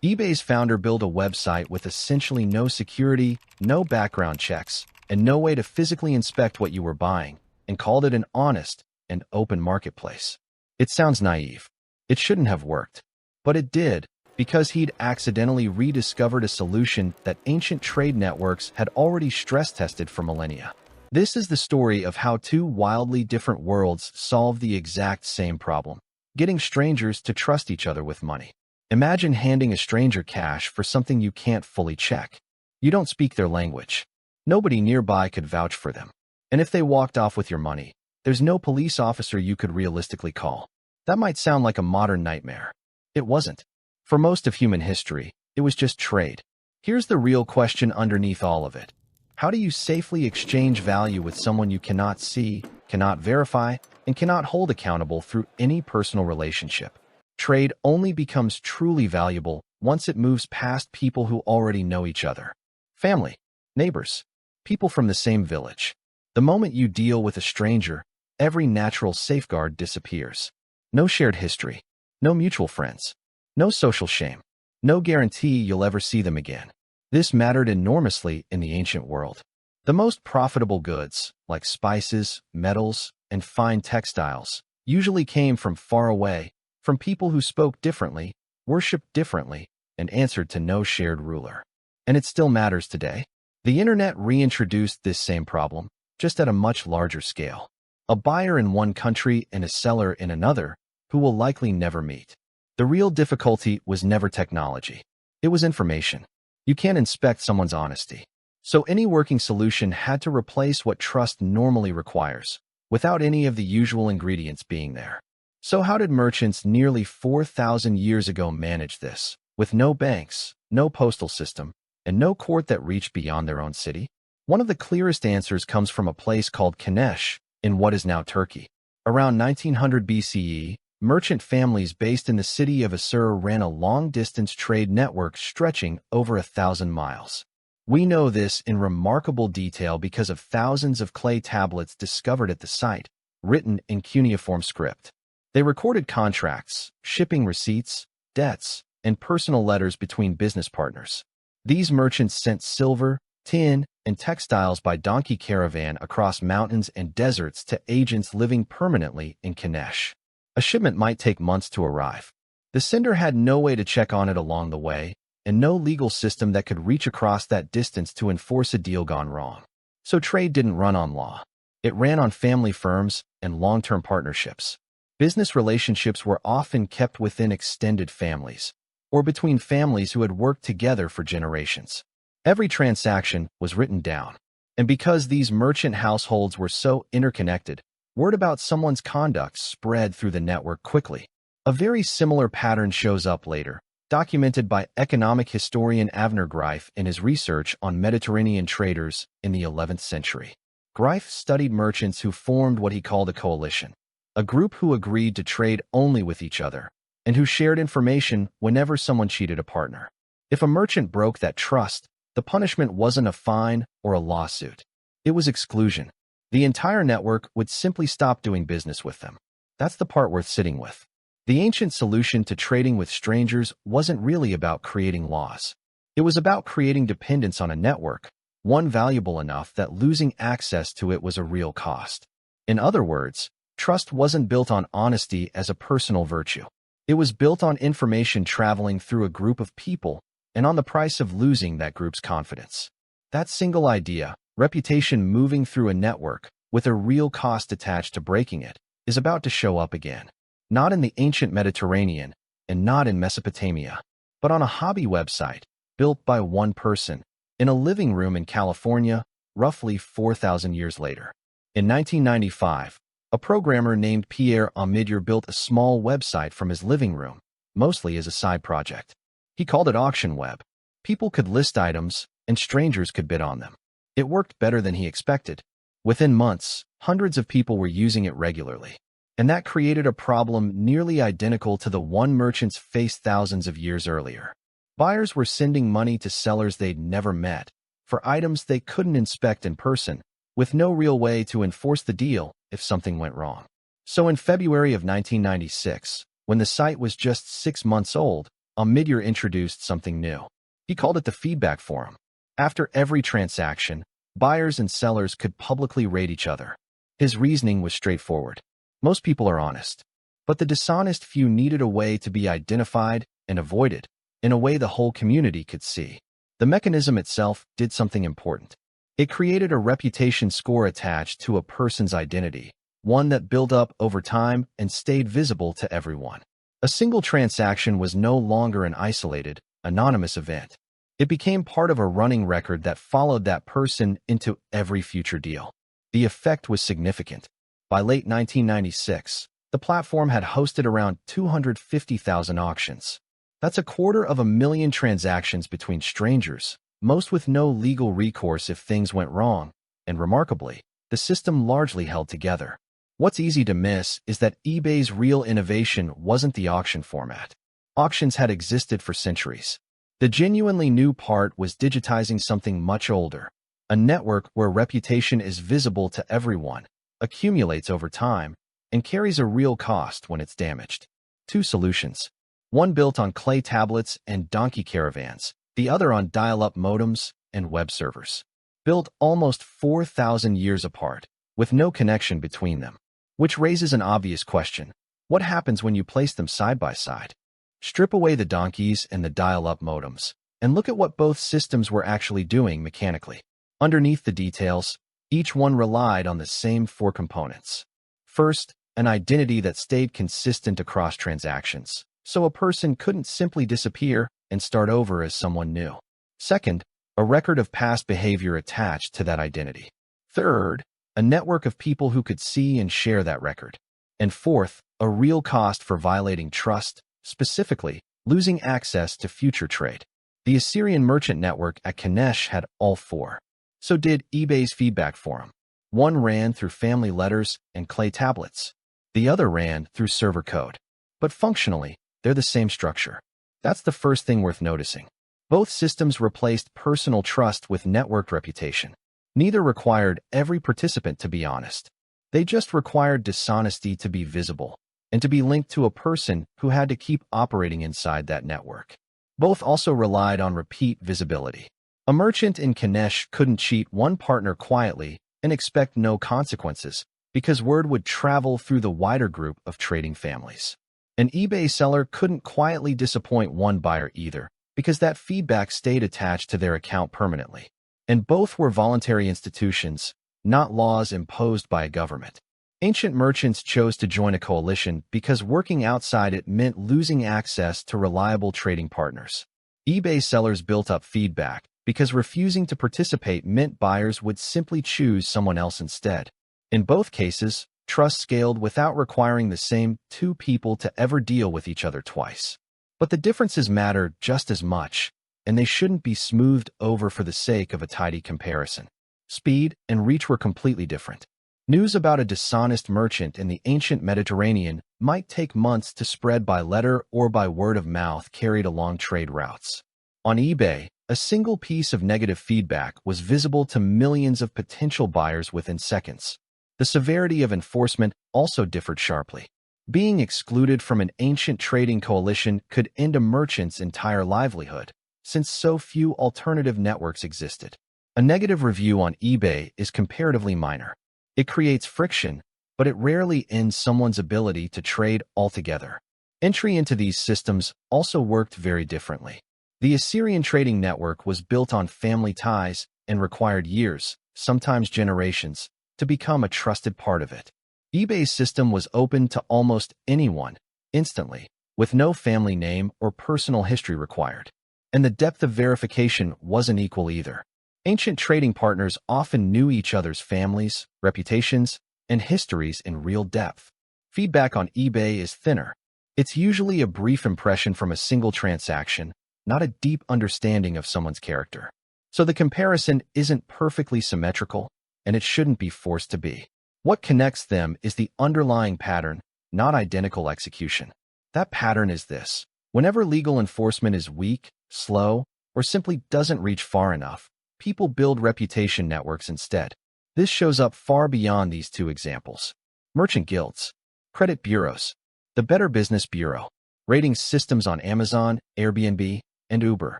eBay's founder built a website with essentially no security, no background checks, and no way to physically inspect what you were buying, and called it an honest and open marketplace. It sounds naive. It shouldn't have worked. But it did, because he'd accidentally rediscovered a solution that ancient trade networks had already stress-tested for millennia. This is the story of how two wildly different worlds solved the exact same problem: getting strangers to trust each other with money. Imagine handing a stranger cash for something you can't fully check. You don't speak their language. Nobody nearby could vouch for them. And if they walked off with your money, there's no police officer you could realistically call. That might sound like a modern nightmare. It wasn't. For most of human history, it was just trade. Here's the real question underneath all of it. How do you safely exchange value with someone you cannot see, cannot verify, and cannot hold accountable through any personal relationship? Trade only becomes truly valuable once it moves past people who already know each other. Family, neighbors, people from the same village. The moment you deal with a stranger, every natural safeguard disappears. No shared history, no mutual friends, no social shame, no guarantee you'll ever see them again. This mattered enormously in the ancient world. The most profitable goods, like spices, metals, and fine textiles, usually came from far away, from people who spoke differently, worshipped differently, and answered to no shared ruler. And it still matters today. The internet reintroduced this same problem, just at a much larger scale. A buyer in one country and a seller in another, who will likely never meet. The real difficulty was never technology. It was information. You can't inspect someone's honesty. So any working solution had to replace what trust normally requires, without any of the usual ingredients being there. So how did merchants nearly 4,000 years ago manage this, with no banks, no postal system, and no court that reached beyond their own city? One of the clearest answers comes from a place called Kanesh, in what is now Turkey. Around 1900 BCE, merchant families based in the city of Assur ran a long-distance trade network stretching over 1,000 miles. We know this in remarkable detail because of thousands of clay tablets discovered at the site, written in cuneiform script. They recorded contracts, shipping receipts, debts, and personal letters between business partners. These merchants sent silver, tin, and textiles by donkey caravan across mountains and deserts to agents living permanently in Kanesh. A shipment might take months to arrive. The sender had no way to check on it along the way, and no legal system that could reach across that distance to enforce a deal gone wrong. So trade didn't run on law. It ran on family firms and long-term partnerships. Business relationships were often kept within extended families, or between families who had worked together for generations. Every transaction was written down. And because these merchant households were so interconnected, word about someone's conduct spread through the network quickly. A very similar pattern shows up later, documented by economic historian Avner Greif in his research on Mediterranean traders in the 11th century. Greif studied merchants who formed what he called a coalition, a group who agreed to trade only with each other, and who shared information whenever someone cheated a partner. If a merchant broke that trust, the punishment wasn't a fine or a lawsuit. It was exclusion. The entire network would simply stop doing business with them. That's the part worth sitting with. The ancient solution to trading with strangers wasn't really about creating laws. It was about creating dependence on a network, one valuable enough that losing access to it was a real cost. In other words, trust wasn't built on honesty as a personal virtue. It was built on information traveling through a group of people and on the price of losing that group's confidence. That single idea, reputation moving through a network, with a real cost attached to breaking it, is about to show up again. Not in the ancient Mediterranean, and not in Mesopotamia, but on a hobby website, built by one person, in a living room in California, roughly 4,000 years later. In 1995, a programmer named Pierre Omidyar built a small website from his living room, mostly as a side project. He called it Auction Web. People could list items, and strangers could bid on them. It worked better than he expected. Within months, hundreds of people were using it regularly. And that created a problem nearly identical to the one merchants faced thousands of years earlier. Buyers were sending money to sellers they'd never met, for items they couldn't inspect in person, with no real way to enforce the deal if something went wrong. So in February of 1996, when the site was just 6 months old, Omidyar introduced something new. He called it the feedback forum. After every transaction, buyers and sellers could publicly rate each other. His reasoning was straightforward. Most people are honest, but the dishonest few needed a way to be identified and avoided, in a way the whole community could see. The mechanism itself did something important. It created a reputation score attached to a person's identity, one that built up over time and stayed visible to everyone. A single transaction was no longer an isolated, anonymous event. It became part of a running record that followed that person into every future deal. The effect was significant. By late 1996, the platform had hosted around 250,000 auctions. That's 250,000 transactions between strangers, most with no legal recourse if things went wrong, and remarkably, the system largely held together. What's easy to miss is that eBay's real innovation wasn't the auction format. Auctions had existed for centuries. The genuinely new part was digitizing something much older, a network where reputation is visible to everyone, accumulates over time, and carries a real cost when it's damaged. Two solutions. One built on clay tablets and donkey caravans, the other on dial-up modems and web servers. Built almost 4,000 years apart, with no connection between them. Which raises an obvious question. What happens when you place them side by side? Strip away the donkeys and the dial-up modems, and look at what both systems were actually doing mechanically. Underneath the details, each one relied on the same four components. First, an identity that stayed consistent across transactions, so a person couldn't simply disappear and start over as someone new. Second, a record of past behavior attached to that identity. Third, a network of people who could see and share that record. And fourth, a real cost for violating trust, specifically, losing access to future trade. The Assyrian merchant network at Kanesh had all four. So did eBay's feedback forum. One ran through family letters and clay tablets. The other ran through server code. But functionally, they're the same structure. That's the first thing worth noticing. Both systems replaced personal trust with networked reputation. Neither required every participant to be honest. They just required dishonesty to be visible, and to be linked to a person who had to keep operating inside that network. Both also relied on repeat visibility. A merchant in Kanesh couldn't cheat one partner quietly and expect no consequences, because word would travel through the wider group of trading families. An eBay seller couldn't quietly disappoint one buyer either, because that feedback stayed attached to their account permanently. And both were voluntary institutions, not laws imposed by a government. Ancient merchants chose to join a coalition because working outside it meant losing access to reliable trading partners. eBay sellers built up feedback because refusing to participate meant buyers would simply choose someone else instead. In both cases, trust scaled without requiring the same two people to ever deal with each other twice. But the differences matter just as much, and they shouldn't be smoothed over for the sake of a tidy comparison. Speed and reach were completely different. News about a dishonest merchant in the ancient Mediterranean might take months to spread by letter or by word of mouth carried along trade routes. On eBay, a single piece of negative feedback was visible to millions of potential buyers within seconds. The severity of enforcement also differed sharply. Being excluded from an ancient trading coalition could end a merchant's entire livelihood, since so few alternative networks existed. A negative review on eBay is comparatively minor. It creates friction, but it rarely ends someone's ability to trade altogether. Entry into these systems also worked very differently. The Assyrian trading network was built on family ties and required years, sometimes generations, to become a trusted part of it. eBay's system was open to almost anyone, instantly, with no family name or personal history required. And the depth of verification wasn't equal either. Ancient trading partners often knew each other's families, reputations, and histories in real depth. Feedback on eBay is thinner. It's usually a brief impression from a single transaction, not a deep understanding of someone's character. So the comparison isn't perfectly symmetrical, and it shouldn't be forced to be. What connects them is the underlying pattern, not identical execution. That pattern is this. Whenever legal enforcement is weak, slow, or simply doesn't reach far enough, people build reputation networks instead. This shows up far beyond these two examples. Merchant guilds, credit bureaus, the Better Business Bureau, rating systems on Amazon, Airbnb, and Uber.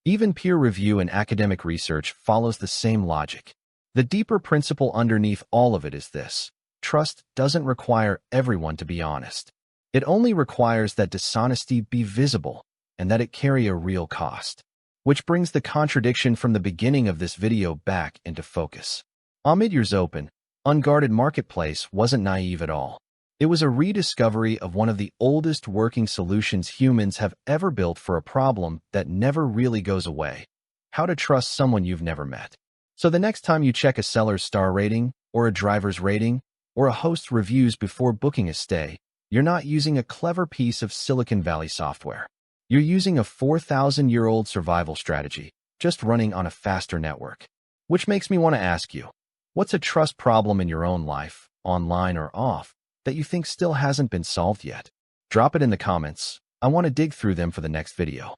Even peer review and academic research follows the same logic. The deeper principle underneath all of it is this: trust doesn't require everyone to be honest. It only requires that dishonesty be visible and that it carry a real cost. Which brings the contradiction from the beginning of this video back into focus. Omidyar's open, unguarded marketplace wasn't naive at all. It was a rediscovery of one of the oldest working solutions humans have ever built for a problem that never really goes away: how to trust someone you've never met. So the next time you check a seller's star rating, or a driver's rating, or a host's reviews before booking a stay, you're not using a clever piece of Silicon Valley software. You're using a 4,000-year-old survival strategy, just running on a faster network. Which makes me want to ask you, what's a trust problem in your own life, online or off, that you think still hasn't been solved yet? Drop it in the comments. I want to dig through them for the next video.